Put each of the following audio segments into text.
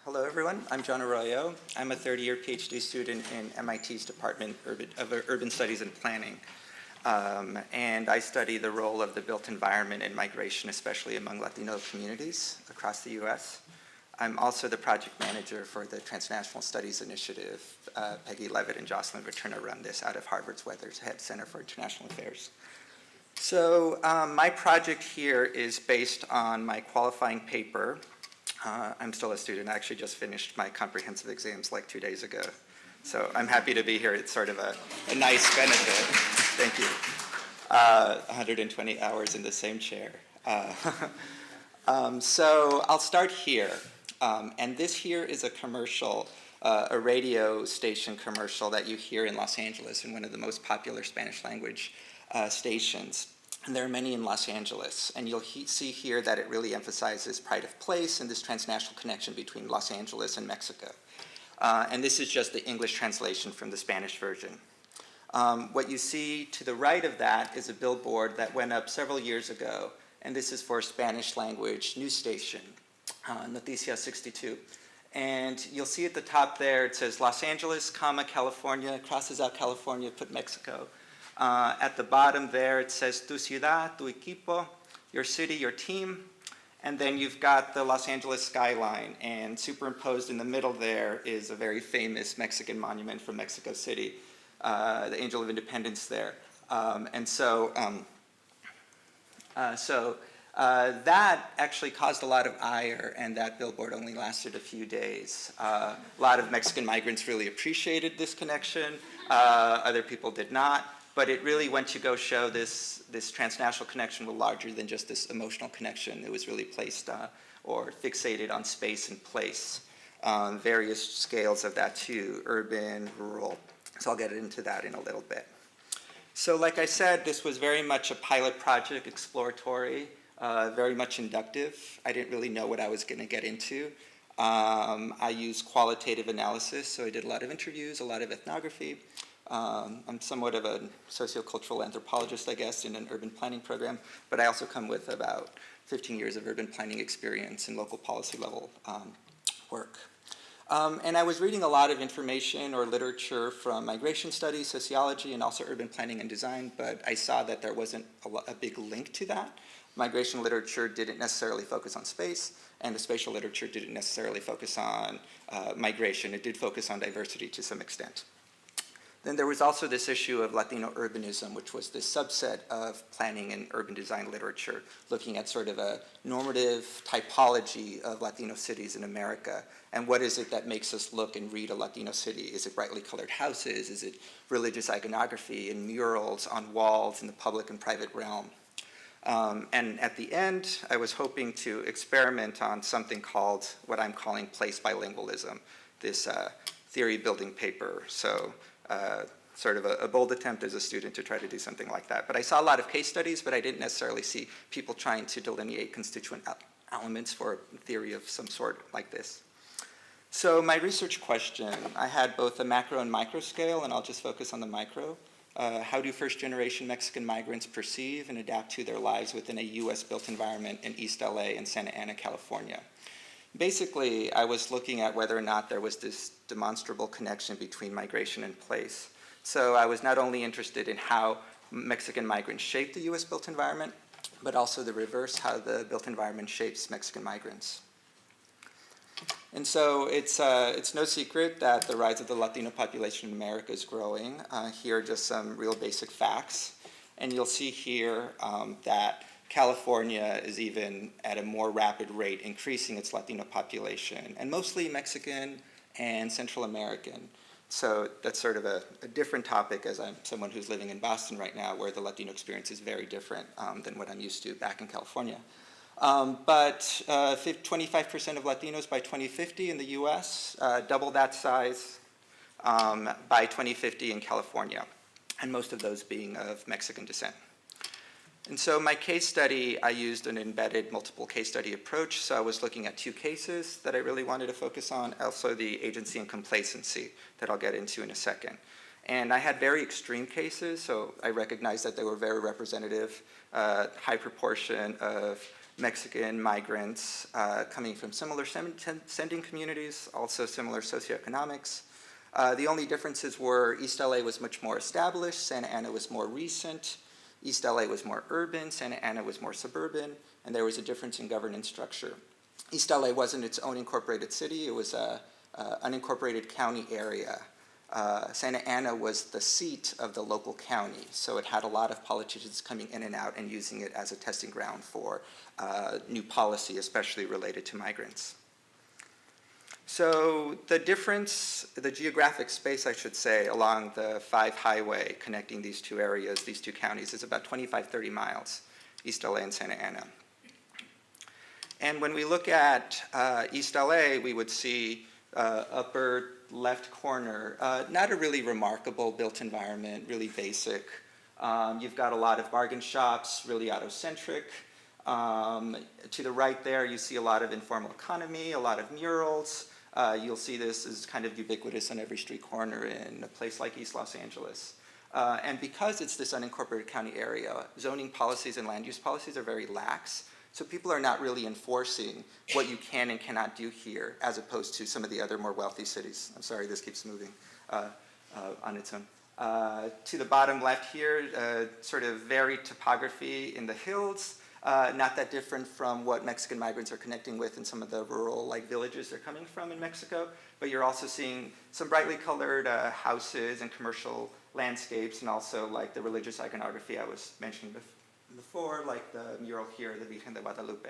Hello, everyone. I'm John Arroyo. I'm a third-year PhD student in MIT's Department of Urban Studies and Planning. And I study the role of the built environment in migration, especially among Latino communities across the U.S. I'm also the project manager for the Transnational Studies Initiative. Peggy Levitt and Jocelyn Returner run this out of Harvard's Weathershead Center for International Affairs. So my project here is based on my qualifying paper. I'm still a student. I actually just finished my comprehensive exams like 2 days ago. So I'm happy to be here. It's sort of a nice benefit. Thank you. 120 hours in the same chair. So I'll start here. And this here is a commercial, a radio station commercial that you hear in Los Angeles, in one of the most popular Spanish language stations. And there are many in Los Angeles, and you'll see here that it really emphasizes pride of place and this transnational connection between Los Angeles and Mexico. And this is just the English translation from the Spanish version. What you see to the right of that is a billboard that went up several years ago, and this is for a Spanish language news station, Noticias 62. And you'll see at the top there, it says Los Angeles, California, crosses out California, put Mexico. At the bottom there, it says tu ciudad, tu equipo, your city, your team. And then you've got the Los Angeles skyline. And superimposed in the middle there is a very famous Mexican monument from Mexico City, the Angel of Independence there. That actually caused a lot of ire, and that billboard only lasted a few days. A lot of Mexican migrants really appreciated this connection. Other people did not. But it really went to go show this transnational connection was larger than just this emotional connection. It was really placed or fixated on space and place, various scales of that too, urban, rural. So I'll get into that in a little bit. So like I said, this was very much a pilot project, exploratory, very much inductive. I didn't really know what I was going to get into. I used qualitative analysis, so I did a lot of interviews, a lot of ethnography. I'm somewhat of a socio-cultural anthropologist, I guess, in an urban planning program, but I also come with about 15 years of urban planning experience and local policy level work. And I was reading a lot of information or literature from migration studies, sociology, and also urban planning and design, but I saw that there wasn't a big link to that. Migration literature didn't necessarily focus on space, and the spatial literature didn't necessarily focus on migration. It did focus on diversity to some extent. Then there was also this issue of Latino urbanism, which was this subset of planning and urban design literature, looking at sort of a normative typology of Latino cities in America. And what is it that makes us look and read a Latino city? Is it brightly colored houses? Is it religious iconography and murals on walls in the public and private realm? And at the end, I was hoping to experiment on something called what I'm calling place bilingualism, this theory building paper. So sort of a bold attempt as a student to try to do something like that. But I saw a lot of case studies, but I didn't necessarily see people trying to delineate constituent elements for a theory of some sort like this. So my research question, I had both a macro and micro scale, and I'll just focus on the micro. How do first-generation Mexican migrants perceive and adapt to their lives within a US-built environment in East LA and Santa Ana, California? Basically, I was looking at whether or not there was this demonstrable connection between migration and place. So I was not only interested in how Mexican migrants shape the US built environment, but also the reverse, how the built environment shapes Mexican migrants. And so it's no secret that the rise of the Latino population in America is growing. Here are just some real basic facts. And you'll see here that California is even at a more rapid rate increasing its Latino population, and mostly Mexican and Central American. So that's sort of a different topic, as I'm someone who's living in Boston right now, where the Latino experience is very different than what I'm used to back in California. But 25% of Latinos by 2050 in the US, double that size by 2050 in California, and most of those being of Mexican descent. And so my case study, I used an embedded multiple case study approach. So I was looking at two cases that I really wanted to focus on, also the agency and complacency that I'll get into in a second. And I had very extreme cases, so I recognized that they were very representative, high proportion of Mexican migrants coming from similar sending communities, also similar socioeconomics. The only differences were East LA was much more established, Santa Ana was more recent, East LA was more urban, Santa Ana was more suburban, and there was a difference in governance structure. East LA wasn't its own incorporated city, it was an unincorporated county area. Santa Ana was the seat of the local county, so it had a lot of politicians coming in and out and using it as a testing ground for new policy, especially related to migrants. So the difference, the geographic space, I should say, along the 5 highway connecting these two areas, these two counties, is about 25, 30 miles, East LA and Santa Ana. And when we look at East LA, we would see upper left corner, not a really remarkable built environment, really basic. You've got a lot of bargain shops, really auto-centric. To the right there, you see a lot of informal economy, a lot of murals. You'll see this is kind of ubiquitous on every street corner in a place like East Los Angeles. And because it's this unincorporated county area, zoning policies and land use policies are very lax. So people are not really enforcing what you can and cannot do here, as opposed to some of the other more wealthy cities. I'm sorry, this keeps moving on its own. To the bottom left here, sort of varied topography in the hills. Not that different from what Mexican migrants are connecting with in some of the rural villages they're coming from in Mexico. But you're also seeing some brightly colored houses and commercial landscapes, and also the religious iconography I was mentioning before, like the mural here, the Virgen de Guadalupe.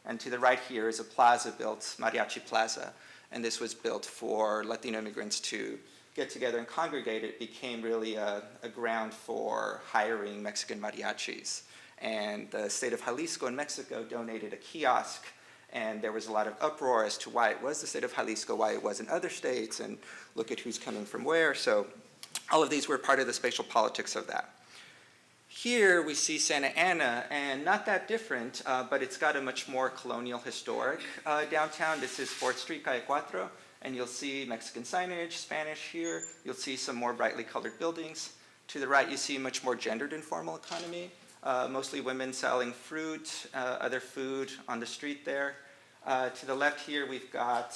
And to the right here is a plaza built, Mariachi Plaza, and this was built for Latino immigrants to get together and congregate. It became really a ground for hiring Mexican mariachis. And the state of Jalisco in Mexico donated a kiosk, and there was a lot of uproar as to why it was the state of Jalisco, why it wasn't other states, and look at who's coming from where. So all of these were part of the spatial politics of that. Here we see Santa Ana, and not that different, but it's got a much more colonial historic downtown. This is 4th Street, Calle Cuatro, and you'll see Mexican signage, Spanish here. You'll see some more brightly colored buildings. To the right, you see a much more gendered informal economy. Mostly women selling fruit, other food on the street there. To the left here, we've got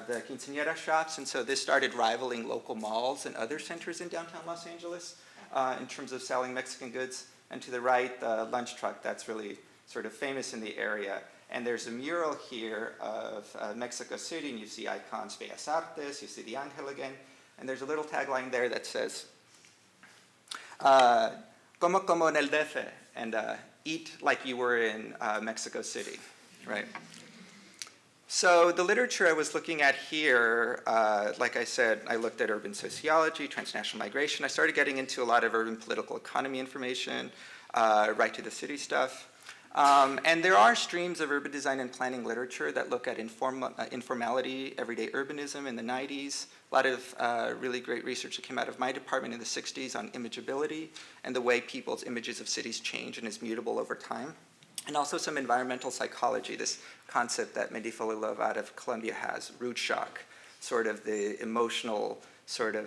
the quinceañera shops, and so this started rivaling local malls and other centers in downtown Los Angeles in terms of selling Mexican goods. And to the right, the lunch truck that's really sort of famous in the area. And there's a mural here of Mexico City, and you see icons, Bellas Artes, you see the Angel again, and there's a little tagline there that says, como en el DF, and eat like you were in Mexico City, right? So the literature I was looking at here, like I said, I looked at urban sociology, transnational migration. I started getting into a lot of urban political economy information, right to the city stuff. And there are streams of urban design and planning literature that look at informality, everyday urbanism in the 90s. A lot of really great research that came out of my department in the 60s on imageability and the way people's images of cities change and is mutable over time. And also some environmental psychology, this concept that Mehdi Folilov out of Columbia has, root shock, sort of the emotional sort of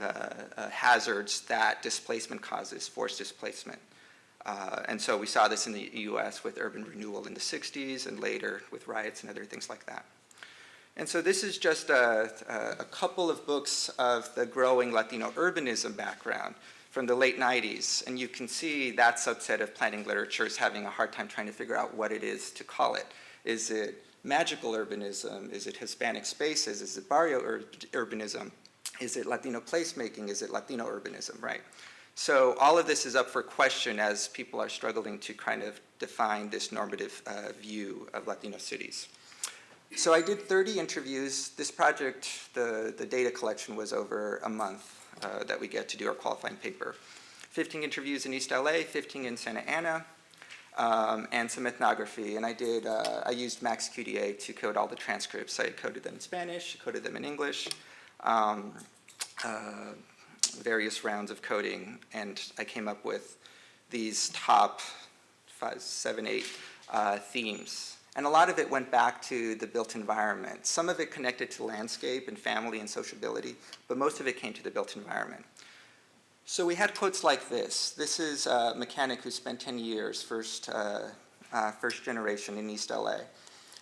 hazards that displacement causes, forced displacement. And so we saw this in the US with urban renewal in the 60s and later with riots and other things like that. And so this is just a couple of books of the growing Latino urbanism background from the late 90s. And you can see that subset of planning literature is having a hard time trying to figure out what it is to call it. Is it magical urbanism? Is it Hispanic spaces? Is it barrio urbanism? Is it Latino placemaking? Is it Latino urbanism, right? So all of this is up for question as people are struggling to kind of define this normative view of Latino cities. So I did 30 interviews. This project, the data collection was over a month that we get to do our qualifying paper. 15 interviews in East LA, 15 in Santa Ana, and some ethnography. And I used MaxQDA to code all the transcripts. I coded them in Spanish, coded them in English, various rounds of coding, and I came up with these top 5, 7, 8 themes. And a lot of it went back to the built environment. Some of it connected to landscape and family and sociability, but most of it came to the built environment. So we had quotes like this. This is a mechanic who spent 10 years first first generation in East LA.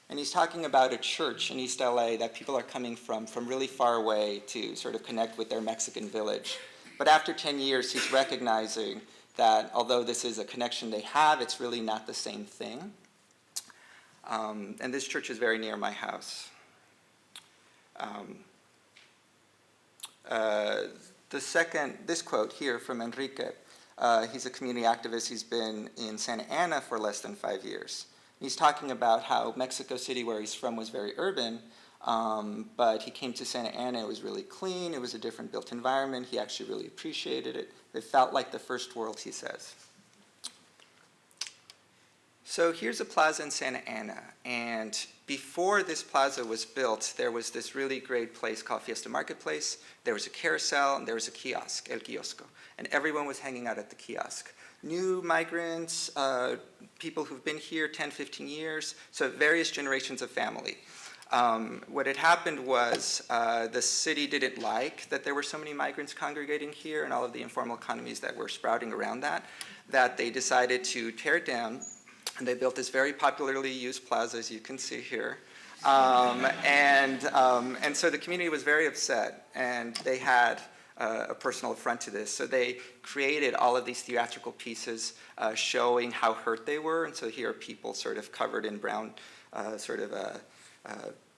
And he's talking about a church in East LA that people are coming from really far away to sort of connect with their Mexican village. But after 10 years, he's recognizing that although this is a connection they have, it's really not the same thing. And this church is very near my house. This quote here from Enrique, he's a community activist. He's been in Santa Ana for less than 5 years. He's talking about how Mexico City, where he's from, was very urban, but he came to Santa Ana. It was really clean. It was a different built environment. He actually really appreciated it. It felt like the first world, he says. So here's a plaza in Santa Ana, and before this plaza was built, there was this really great place called Fiesta Marketplace. There was a carousel, and there was a kiosk, El Kiosco, and everyone was hanging out at the kiosk. New migrants, people who've been here 10, 15 years, so various generations of family. What had happened was the city didn't like that there were so many migrants congregating here and all of the informal economies that were sprouting around that they decided to tear it down. And they built this very popularly used plaza, as you can see here. And so the community was very upset, and they had a personal affront to this. So they created all of these theatrical pieces showing how hurt they were. And so here are people sort of covered in brown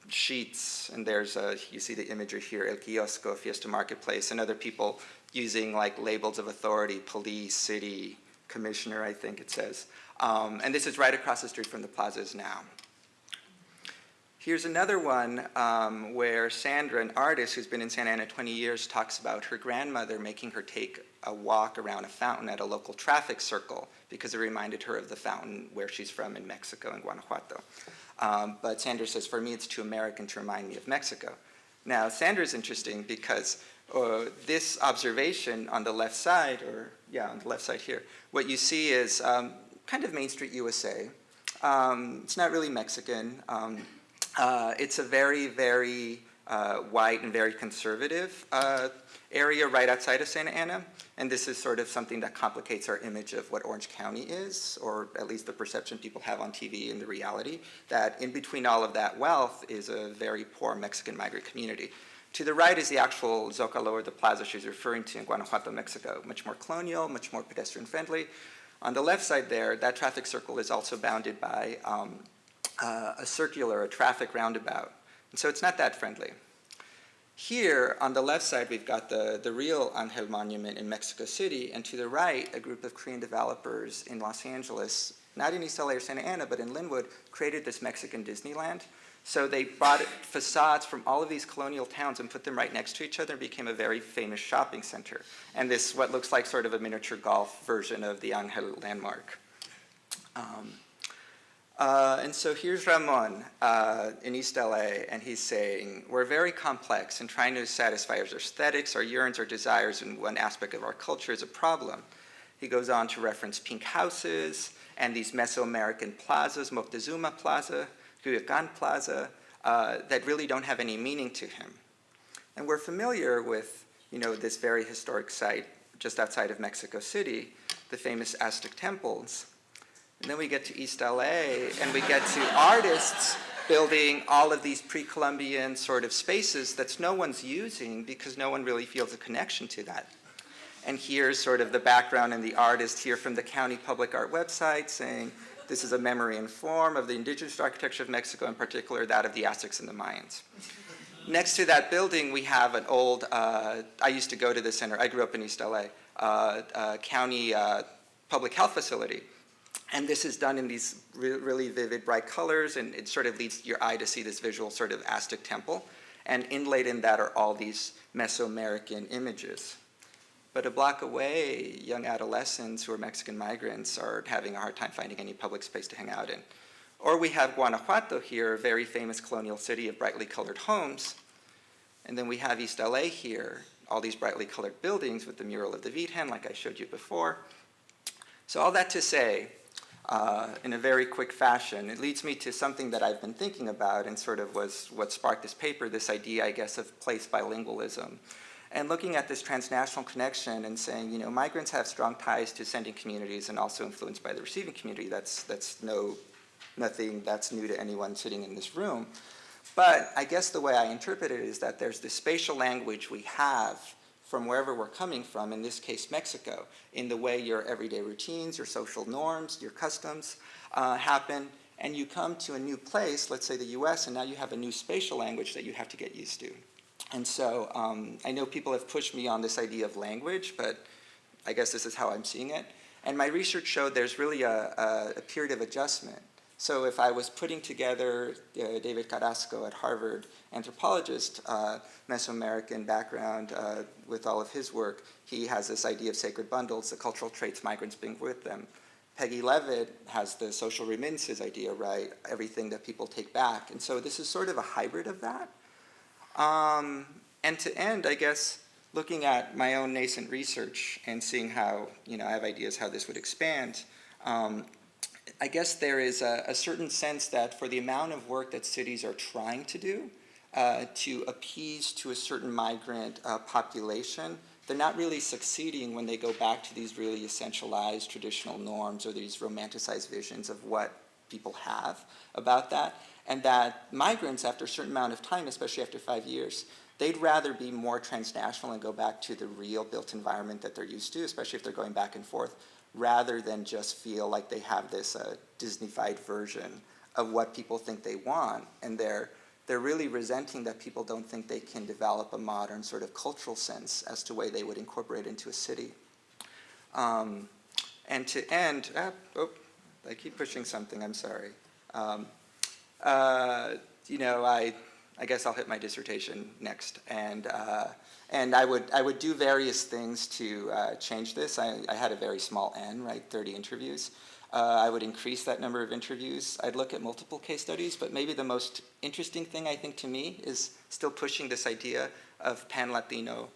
sheets. And there's, you see the imagery here, El Kiosco, Fiesta Marketplace, and other people using like labels of authority, police, city, commissioner, I think it says. And this is right across the street from the plazas now. Here's another one where Sandra, an artist who's been in Santa Ana 20 years, talks about her grandmother making her take a walk around a fountain at a local traffic circle because it reminded her of the fountain where she's from in Mexico, in Guanajuato. But Sandra says, for me, it's too American to remind me of Mexico. Now, Sandra's interesting because this observation on the left side, on the left side here, what you see is kind of Main Street USA. It's not really Mexican. It's a very, very white and very conservative area right outside of Santa Ana. And this is sort of something that complicates our image of what Orange County is, or at least the perception people have on TV and the reality, that in between all of that wealth is a very poor Mexican migrant community. To the right is the actual Zocalo, or the plaza she's referring to in Guanajuato, Mexico. Much more colonial, much more pedestrian friendly. On the left side there, that traffic circle is also bounded by a traffic roundabout. And so it's not that friendly. Here, on the left side, we've got the real Angel Monument in Mexico City, and to the right, a group of Korean developers in Los Angeles, not in East LA or Santa Ana, but in Linwood, created this Mexican Disneyland. So they brought facades from all of these colonial towns and put them right next to each other and became a very famous shopping center. And this, what looks like sort of a miniature golf version of the Angel landmark. And so here's Ramon in East LA, and he's saying, we're very complex, and trying to satisfy our aesthetics, our yearns, our desires in one aspect of our culture is a problem. He goes on to reference pink houses and these Mesoamerican plazas, Moctezuma Plaza, Cuyoacan Plaza, that really don't have any meaning to him. And we're familiar with, this very historic site just outside of Mexico City, the famous Aztec temples. And then we get to East LA, and we get to artists building all of these pre-Columbian sort of spaces that no one's using because no one really feels a connection to that. And here's sort of the background and the artist here from the county public art website saying, this is a memory and form of the indigenous architecture of Mexico, in particular that of the Aztecs and the Mayans. Next to that building, we have an old, I used to go to the center, I grew up in East LA, county public health facility. And this is done in these really vivid, bright colors, and it sort of leads your eye to see this visual sort of Aztec temple. And inlaid in that are all these Mesoamerican images. But a block away, young adolescents who are Mexican migrants are having a hard time finding any public space to hang out in. Or we have Guanajuato here, a very famous colonial city of brightly colored homes. And then we have East LA here, all these brightly colored buildings with the mural of the Virgen, like I showed you before. So all that to say, in a very quick fashion, it leads me to something that I've been thinking about and sort of was what sparked this paper, this idea, I guess, of place bilingualism. and looking at this transnational connection and saying, migrants have strong ties to sending communities and also influenced by the receiving community. That's nothing that's new to anyone sitting in this room. But I guess the way I interpret it is that there's this spatial language we have from wherever we're coming from, in this case Mexico, in the way your everyday routines, your social norms, your customs happen, and you come to a new place, let's say the US, and now you have a new spatial language that you have to get used to. And so I know people have pushed me on this idea of language, but I guess this is how I'm seeing it. And my research showed there's really a period of adjustment. So if I was putting together David Carrasco at Harvard, anthropologist, Mesoamerican background with all of his work, he has this idea of sacred bundles, the cultural traits migrants bring with them. Peggy Levitt has the social remittances idea, right? Everything that people take back. And so this is sort of a hybrid of that. And to end, I guess, looking at my own nascent research and seeing how, I have ideas how this would expand, I guess there is a certain sense that for the amount of work that cities are trying to do to appease to a certain migrant population, they're not really succeeding when they go back to these really essentialized traditional norms or these romanticized visions of what people have about that. And that migrants, after a certain amount of time, especially after 5 years, they'd rather be more transnational and go back to the real built environment that they're used to, especially if they're going back and forth, rather than just feel like they have this Disney-fied version of what people think they want. And they're really resenting that people don't think they can develop a modern sort of cultural sense as to the way they would incorporate into a city. And to end, I keep pushing something, I'm sorry. I guess I'll hit my dissertation next. And I would do various things to change this. I had a very small N, right, 30 interviews. I would increase that number of interviews. I'd look at multiple case studies, but maybe the most interesting thing, I think, to me is still pushing this idea of pan-Latino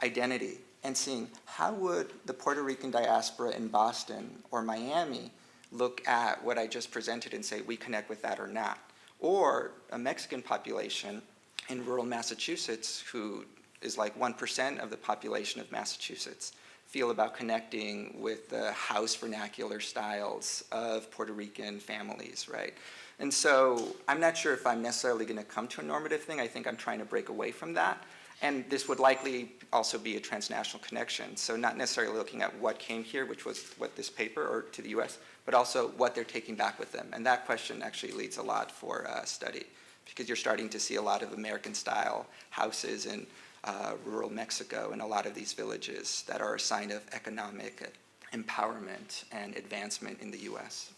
identity and seeing how would the Puerto Rican diaspora in Boston or Miami look at what I just presented and say, we connect with that or not. Or a Mexican population in rural Massachusetts who is like 1% of the population of Massachusetts feel about connecting with the house vernacular styles of Puerto Rican families, right? And so I'm not sure if I'm necessarily going to come to a normative thing. I think I'm trying to break away from that. And this would likely also be a transnational connection. So not necessarily looking at what came here, which was what this paper, or to the US, but also what they're taking back with them. And that question actually leads a lot for study, because you're starting to see a lot of American-style houses in rural Mexico and a lot of these villages that are a sign of economic empowerment and advancement in the US.